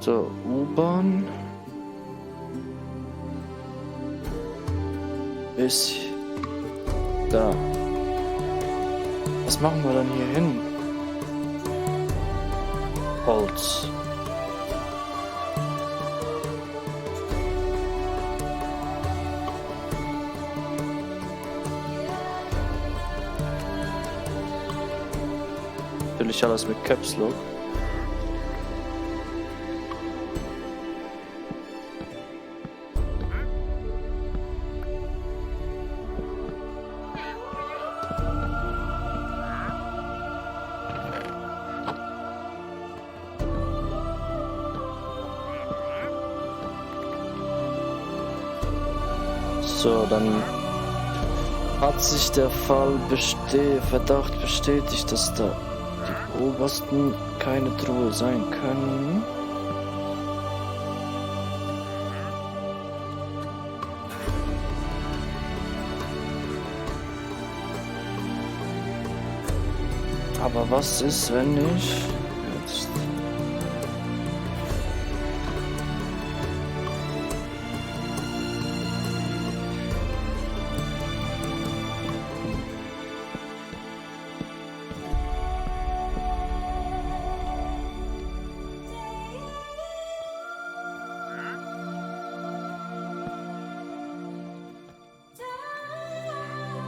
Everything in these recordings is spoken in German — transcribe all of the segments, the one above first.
So, U-Bahn. Ist da. Was machen wir dann hier hin? Holz. Natürlich alles mit Caps Lock. So, dann hat sich der Verdacht bestätigt, dass da die obersten keine Truhe sein können. Aber was ist, wenn ich jetzt...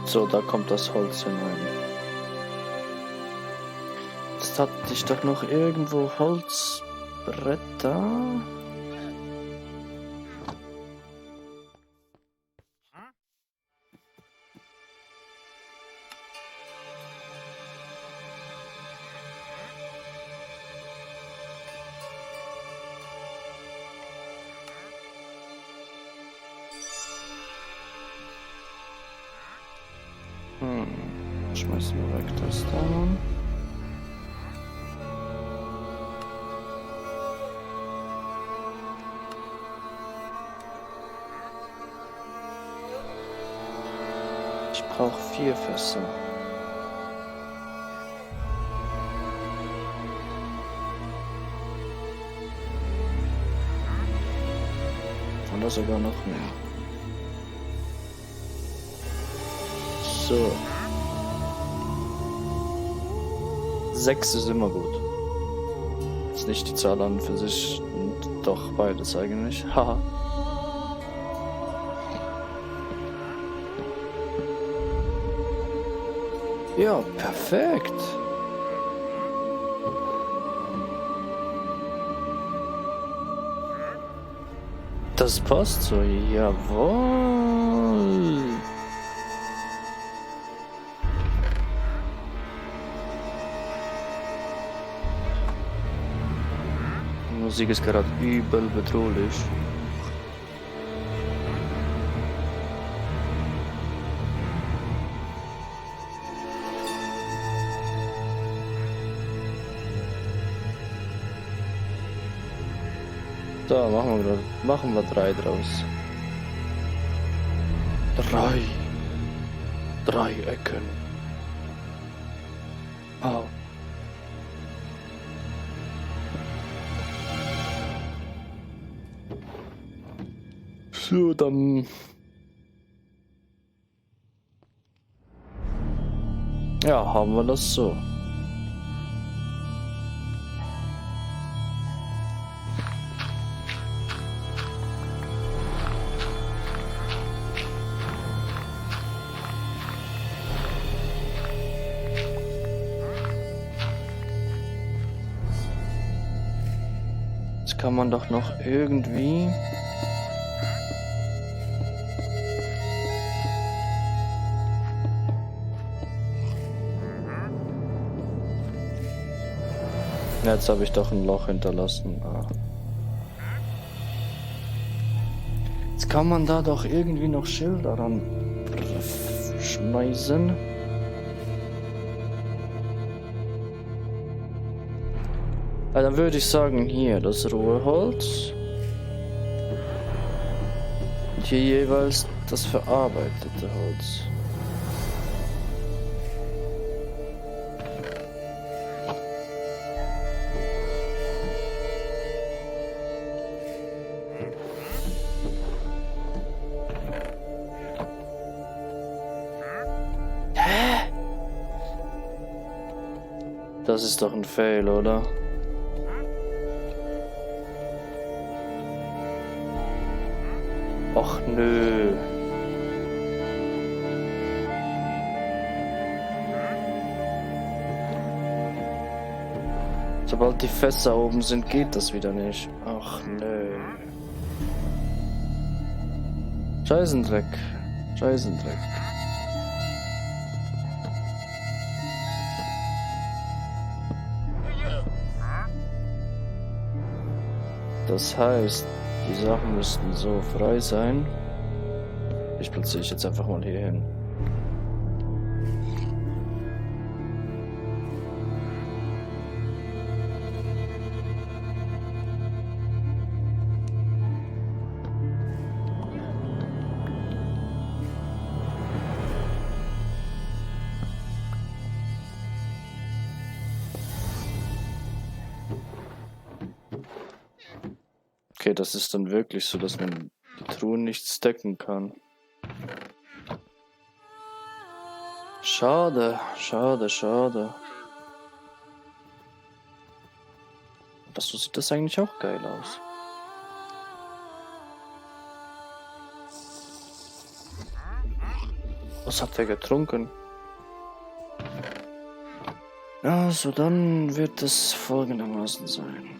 So, da kommt das Holz hinein. Jetzt hatte ich doch noch irgendwo Holzbretter. Schmeißen wir weg das da. Ich brauche 4 Fässer. Oder sogar noch mehr. So. 6 ist immer gut. Ist nicht die Zahl an für sich und doch beides eigentlich. Haha. Ja, perfekt. Das passt so, jawohl. Die Musik ist gerade übel bedrohlich. So, machen wir 3 draus. 3 Ecken. Oh. So, dann... Ja, haben wir das so. Jetzt kann man doch noch irgendwie... Jetzt habe ich doch ein Loch hinterlassen. Ah. Jetzt kann man da doch irgendwie noch Schilder ran schmeißen. Ja, dann würde ich sagen, hier das rohe Holz. Und hier jeweils das verarbeitete Holz. Das ist doch ein Fail, oder? Och nö. Sobald die Fässer oben sind, geht das wieder nicht. Ach nö. Scheißendreck. Scheißendreck. Das heißt, die Sachen müssten so frei sein. Ich platziere ich jetzt einfach mal hier hin. Okay, das ist dann wirklich so, dass man die Truhen nicht stacken kann. Schade, schade, schade. Aber so sieht das eigentlich auch geil aus. Was hat er getrunken? Also dann wird es folgendermaßen sein.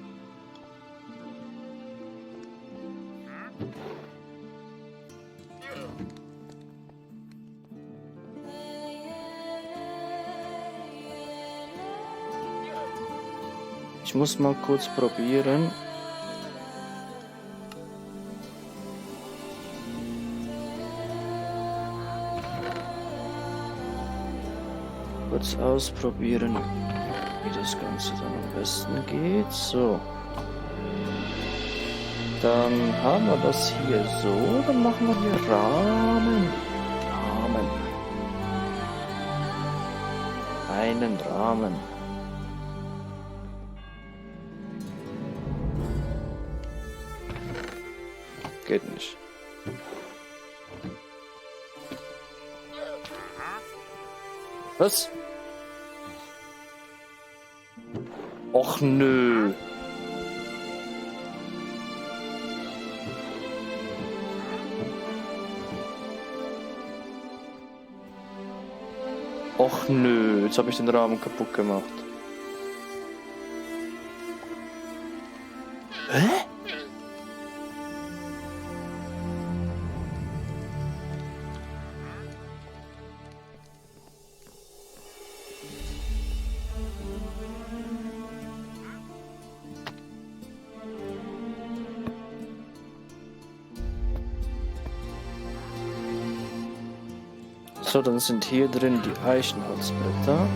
Ich muss mal kurz probieren. Kurz ausprobieren, wie das Ganze dann am besten geht. So. Dann haben wir das hier so. Dann machen wir hier Rahmen. Rahmen. Einen Rahmen. Geht nicht. Was? Och nö. Och nö, jetzt habe ich den Rahmen kaputt gemacht. Hä? So, dann sind hier drin die Eichenholzbretter.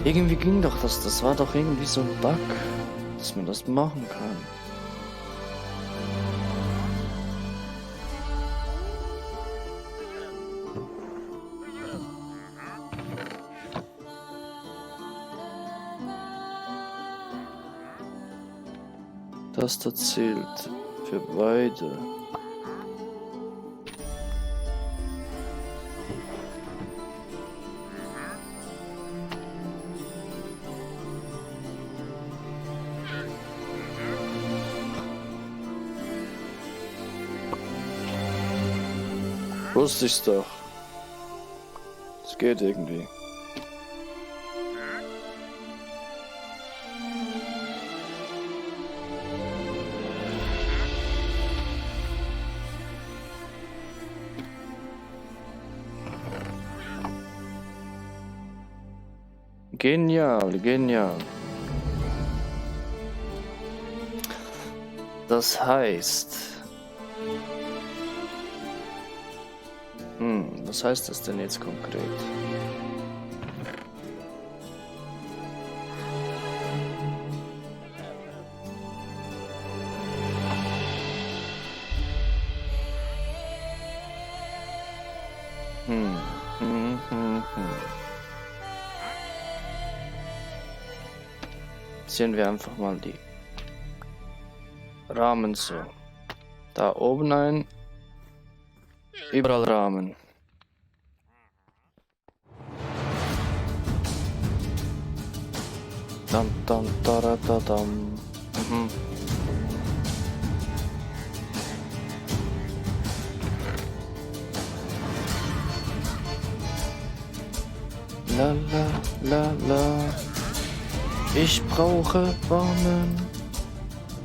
Irgendwie ging doch das. Das war doch irgendwie so ein Bug, dass man das machen kann. Das da zählt für beide. Wusste ich's doch. Es geht irgendwie. Genial, genial. Das heißt... was heißt das denn jetzt konkret? Ziehen wir einfach mal die Rahmen so. Da oben ein. Überall Rahmen. Dam, dam, da, da, dam. Mhm. La la la la. Ich brauche Rahmen.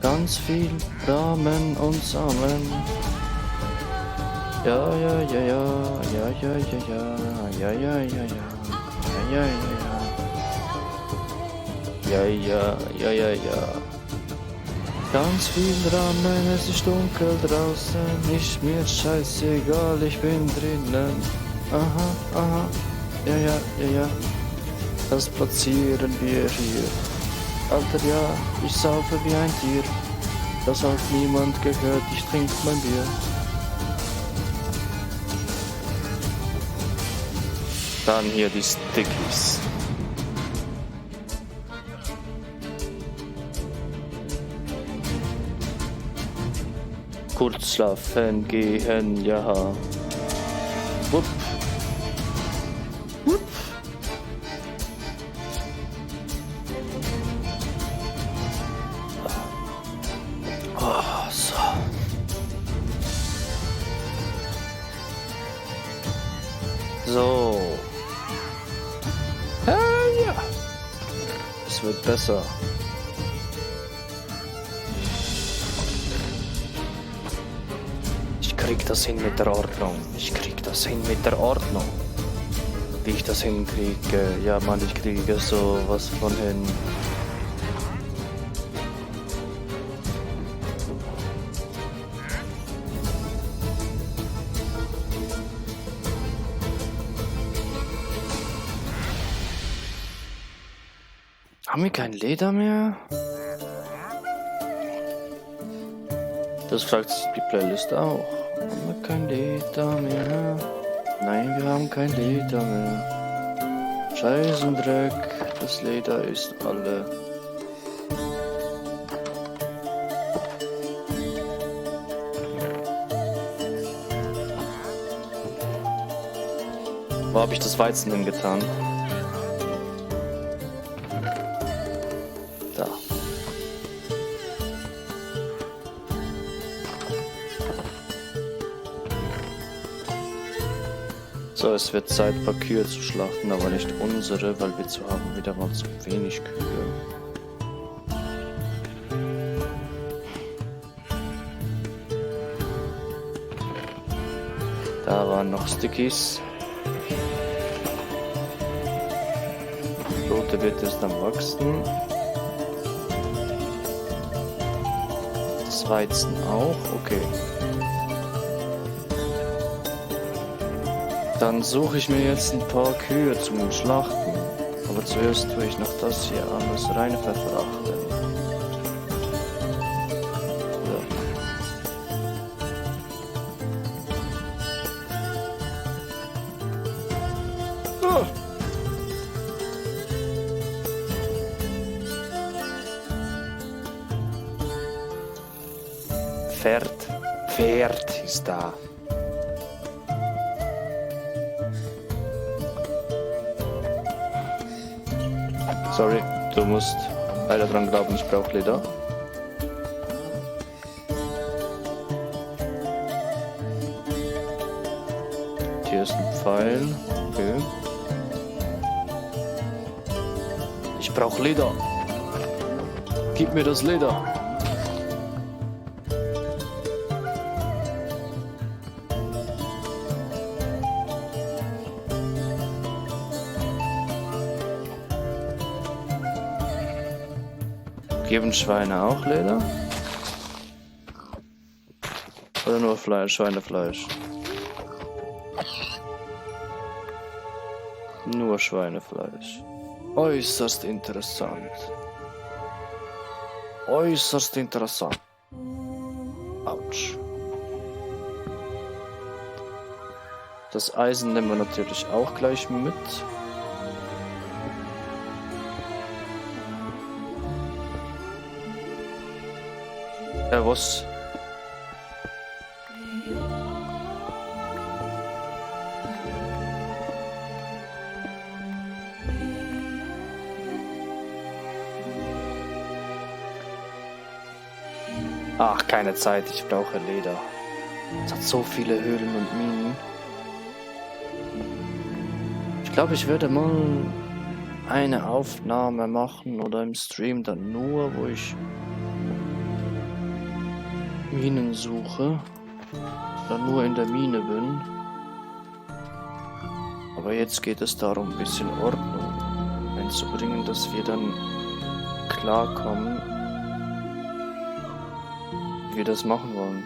Ganz viel Rahmen und Samen. Ja, ja, ja, ja, ja, ja, ja, ja, ja, ja, ja, ja, ja, ja, ja, ja, ja, ja, ja. Ganz viel Rahmen, es ist dunkel draußen, ist mir scheißegal, ich bin drinnen. Aha, aha, ja, ja, ja, ja, das platzieren wir hier. Alter, ja, ich saufe wie ein Tier, das hat niemand gehört, ich trink mein Bier. Dann hier die Stickies. Kurz schlafen gehen, ja. Wupp. Wupp. Oh, so. So. Ja. Es wird besser. Ich krieg das hin mit der Ordnung. Ich krieg das hin mit der Ordnung. Wie ich das hinkriege. Ja, Mann, ich kriege sowas von hin. Haben wir kein Leder mehr? Das fragt sich die Playlist auch. Haben wir kein Leder mehr? Nein, wir haben kein Leder mehr. Scheißendreck, das Leder ist alle. Wo habe ich das Weizen hingetan? Da. So, es wird Zeit, ein paar Kühe zu schlachten, aber nicht unsere, weil wir haben wieder mal zu wenig Kühe. Da waren noch Stickies. Rote wird jetzt am wachsen. Das Weizen auch, okay. Dann suche ich mir jetzt ein paar Kühe zum Schlachten. Aber zuerst tue ich noch das hier alles rein verfrachten. So. Oh. Pferd ist da. Sorry, du musst leider dran glauben, ich brauche Leder. Hier ist ein Pfeil. Okay. Ich brauche Leder. Gib mir das Leder. Geben Schweine auch Leder? Oder nur Fleisch, Schweinefleisch? Nur Schweinefleisch. Äußerst interessant. Äußerst interessant. Autsch. Das Eisen nehmen wir natürlich auch gleich mit. Was? Ach, keine Zeit, ich brauche Leder. Es hat so viele Höhlen und Minen. Ich glaube, ich werde mal eine Aufnahme machen oder im Stream dann nur, wo ich Minen suche. Oder nur in der Mine bin. Aber jetzt geht es darum, ein bisschen Ordnung einzubringen, dass wir dann klarkommen, wie wir das machen wollen.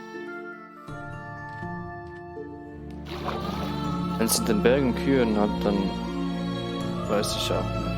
Wenn es in den Bergen Kühen hat, dann weiß ich auch nicht.